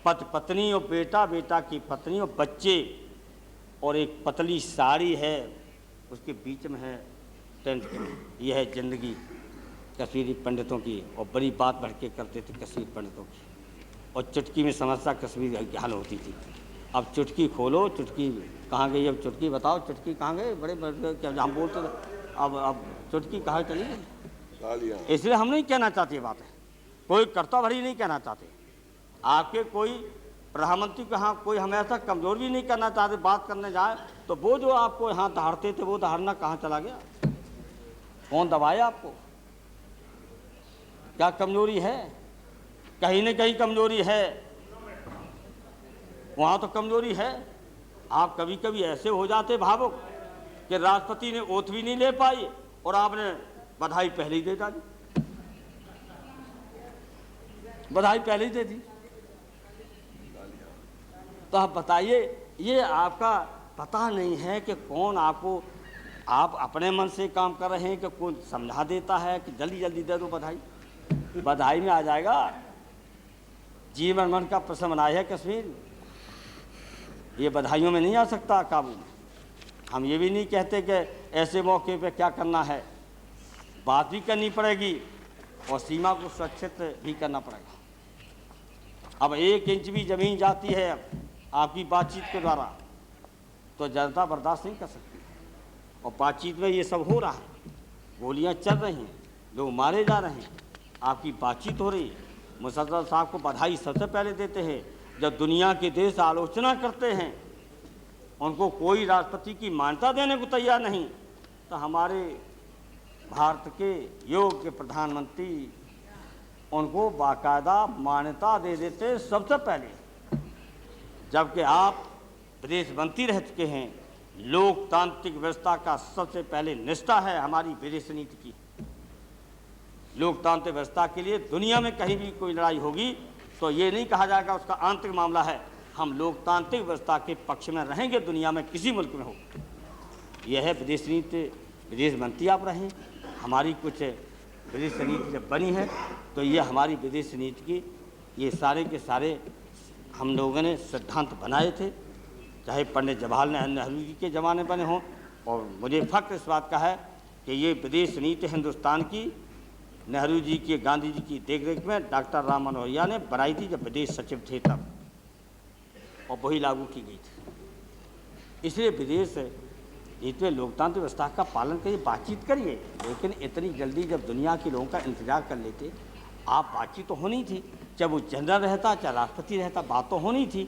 पति पत्नी और बेटा, बेटा की पत्नी और बच्चे, और एक पतली साड़ी है, उसके बीच में है टेंट के। यह है जिंदगी कश्मीरी पंडितों की। और बड़ी बात बढ़ के करते थे कश्मीरी पंडितों की, और चुटकी में समस्या कश्मीर की हल होती थी। अब चुटकी खोलो, चुटकी कहाँ गई? अब चुटकी बताओ, चुटकी कहाँ गई? बड़े क्या हम बोलते थे, अब चुटकी कहाँ चली गई? इसलिए हम नहीं कहना चाहते ये बात है, कोई कर्तव्य भरी नहीं कहना चाहते। आपके कोई प्रधानमंत्री को यहाँ कोई हमेशा कमजोर भी नहीं करना चाहते। बात करने जाए तो वो जो आपको यहाँ दहाड़ते थे, वो दहाड़ना कहाँ चला गया? कौन दबाया आपको? क्या कमजोरी है? कहीं न कहीं कमजोरी है, वहाँ तो कमजोरी है। आप कभी कभी ऐसे हो जाते भावुक कि राष्ट्रपति ने ओथ भी नहीं ले पाई और आपने बधाई पहले ही दे डाली, बधाई पहले ही दे दी। तो आप बताइए, ये आपका पता नहीं है कि कौन आपको, आप अपने मन से काम कर रहे हैं कि कौन समझा देता है कि जल्दी जल्दी दे दो बधाई। बधाई में आ जाएगा। जीवन मन का प्रश्न बनाया है कश्मीर, ये बधाइयों में नहीं आ सकता काबू में। हम ये भी नहीं कहते कि ऐसे मौके पे क्या करना है, बात भी करनी पड़ेगी और सीमा को सुरक्षित भी करना पड़ेगा। अब 1 इंच भी जमीन जाती है आपकी बातचीत के द्वारा तो जनता बर्दाश्त नहीं कर सकती। और बातचीत में ये सब हो रहा है, गोलियां चल रही हैं, लोग मारे जा रहे हैं, आपकी बातचीत हो रही है। मुशर्रफ साहब को बधाई सबसे पहले देते हैं जब दुनिया के देश आलोचना करते हैं, उनको कोई राष्ट्रपति की मान्यता देने को तैयार नहीं, तो हमारे भारत के योग्य प्रधानमंत्री उनको बाकायदा मान्यता दे देते सबसे पहले। जबकि आप विदेश मंत्री रह चुके हैं, लोकतांत्रिक व्यवस्था का सबसे पहले निष्ठा है हमारी विदेश नीति की। लोकतांत्रिक व्यवस्था के लिए दुनिया में कहीं भी कोई लड़ाई होगी तो ये नहीं कहा जाएगा उसका आंतरिक मामला है। हम लोकतांत्रिक व्यवस्था के पक्ष में रहेंगे, दुनिया में किसी मुल्क में हो। यह है विदेश नीति। विदेश मंत्री आप रहें, हमारी कुछ विदेश नीति जब बनी है तो ये हमारी विदेश नीति की ये सारे के सारे हम लोगों ने सिद्धांत बनाए थे, चाहे पंडित जवाहरलाल नेहरू जी के ज़माने बने हों। और मुझे फ़ख्र इस बात का है कि ये विदेश नीति हिंदुस्तान की नेहरू जी की, गांधी जी की देखरेख में डॉक्टर राम मनोहर ने बनाई थी जब विदेश सचिव थे तब, और वही लागू की गई थी। इसलिए विदेश नीति में लोकतांत्रिक व्यवस्था का पालन करिए, बातचीत करिए। लेकिन इतनी जल्दी जब दुनिया के लोगों का इंतजार कर लेते, आप बातचीत तो होनी थी, चाहे वो जनरल रहता चाहे राष्ट्रपति रहता, बात तो होनी थी।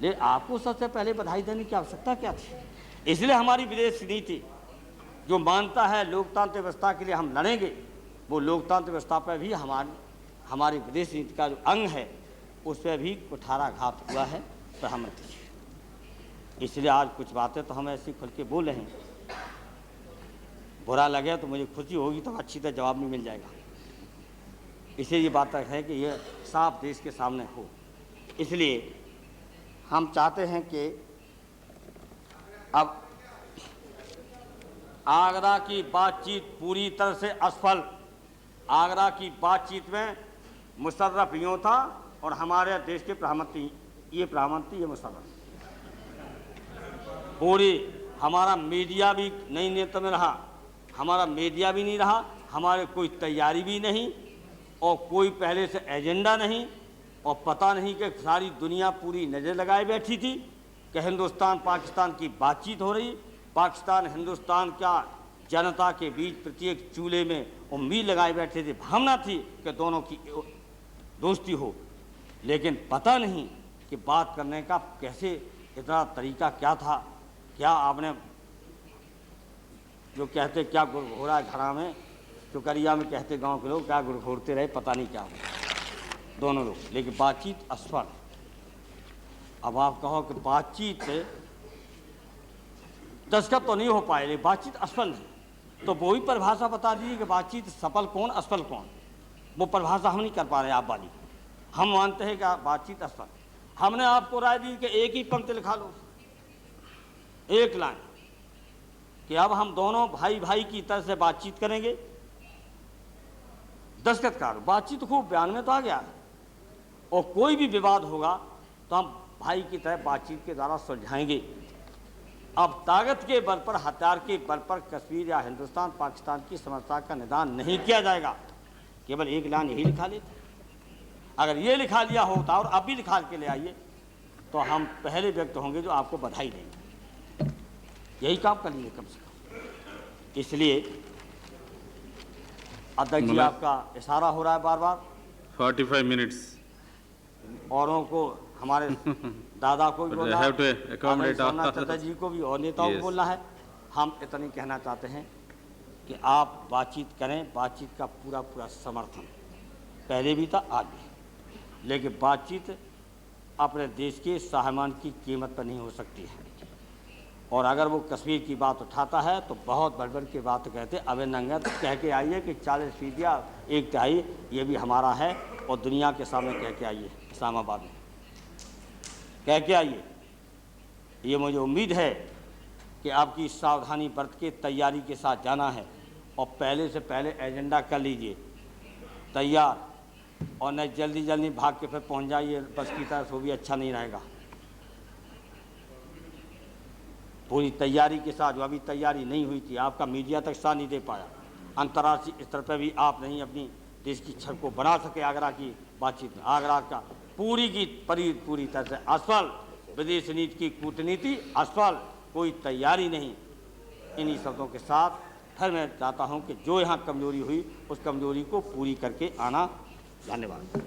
लेकिन आपको सबसे पहले बधाई देने की आवश्यकता क्या थी? इसलिए हमारी विदेश नीति जो मानता है लोकतांत्रिक व्यवस्था के लिए हम लड़ेंगे, वो लोकतांत्रिक व्यवस्था पर भी हमारी विदेश नीति का जो अंग है उस पर भी कुठाराघात हुआ है प्रधानमंत्री जी। इसलिए आज कुछ बातें तो हम ऐसी खुल के बोल रहे हैं, बुरा लगे तो मुझे खुशी होगी तो अच्छी तरह जवाब भी मिल जाएगा। इसलिए ये बात है कि ये साफ देश के सामने हो। इसलिए हम चाहते हैं कि अब आगरा की बातचीत पूरी तरह से असफल। आगरा की बातचीत में मुशर्रफ यूँ था और हमारे देश के प्रधानमंत्री ये मुशर्रफ पूरी। हमारा मीडिया भी नई नेतृत्व में रहा, हमारा मीडिया भी नहीं रहा, हमारे कोई तैयारी भी नहीं और कोई पहले से एजेंडा नहीं, और पता नहीं कि सारी दुनिया पूरी नज़र लगाए बैठी थी कि हिंदुस्तान पाकिस्तान की बातचीत हो रही। पाकिस्तान हिंदुस्तान का जनता के बीच प्रत्येक चूल्हे में उम्मीद लगाए बैठे थे, भावना थी कि दोनों की दोस्ती हो। लेकिन पता नहीं कि बात करने का कैसे इतना तरीका क्या था। क्या आपने जो कहते क्या गुड़ घोड़ा है घड़ा में, चुकरिया में कहते गांव के लोग, क्या गुड़ घोड़ते रहे, पता नहीं क्या हुआ दोनों लोग, लेकिन बातचीत असफल। अब आप कहो कि बातचीत दस्तखत तो नहीं हो पाए, लेकिन बातचीत असफल नहीं, तो वही परिभाषा बता दीजिए कि बातचीत सफल कौन असफल कौन। वो परिभाषा हम नहीं कर पा रहे आप वाली। हम मानते हैं कि बातचीत असफल। हमने आपको राय दी कि एक ही पंक्ति लिखा लो, एक लाइन, कि अब हम दोनों भाई भाई की तरह से बातचीत करेंगे, दस्तखत कर। बातचीत खूब बयान में तो आ गया, और कोई भी विवाद होगा तो हम भाई की तरह बातचीत के द्वारा सुलझाएंगे। अब ताकत के बल पर, हथियार के बल पर कश्मीर या हिंदुस्तान पाकिस्तान की समस्या का निदान नहीं किया जाएगा। केवल एक लाइन यही लिखा लेते। अगर ये लिखा लिया होता और अब भी लिखा के ले आइए तो हम पहले व्यक्ति होंगे जो आपको बधाई देंगे। यही काम कर लीजिए कम से कम। इसलिए अध्यक्ष जी आपका इशारा हो रहा है बार बार। 45 मिनट्स। औरों को, हमारे दादा को भी बोलना है, accommodate चाचा जी को भी और नेताओं को बोलना है। हम इतना ही कहना चाहते हैं कि आप बातचीत करें, बातचीत का पूरा पूरा समर्थन पहले भी था आज भी, लेकिन बातचीत अपने देश के सामान की कीमत पर नहीं हो सकती है। और अगर वो कश्मीर की बात उठाता है तो बहुत बढ़ बढ़ की बात कहते, अबे नंगा तो कह के आइए कि 40% या 1/3 ये भी हमारा है, और दुनिया के सामने कह के आइए, इस्लामाबाद में कह के आइए। ये मुझे उम्मीद है कि आपकी सावधानी बरत के तैयारी के साथ जाना है, और पहले से पहले एजेंडा कर लीजिए तैयार, और न जल्दी जल्दी भाग के फिर पहुंच जाइए बस की तरफ, वो भी अच्छा नहीं रहेगा। पूरी तैयारी के साथ, जो अभी तैयारी नहीं हुई थी, आपका मीडिया तक साथ नहीं दे पाया, अंतर्राष्ट्रीय स्तर पर भी आप नहीं अपनी देश की छवि को बना सके। आगरा की बातचीत में आगरा का पूरी की पूरी तरह से असफल, विदेश नीति की कूटनीति असफल, कोई तैयारी नहीं। इन्हीं शब्दों के साथ फिर मैं चाहता हूं कि जो यहाँ कमजोरी हुई उस कमजोरी को पूरी करके आना। धन्यवाद।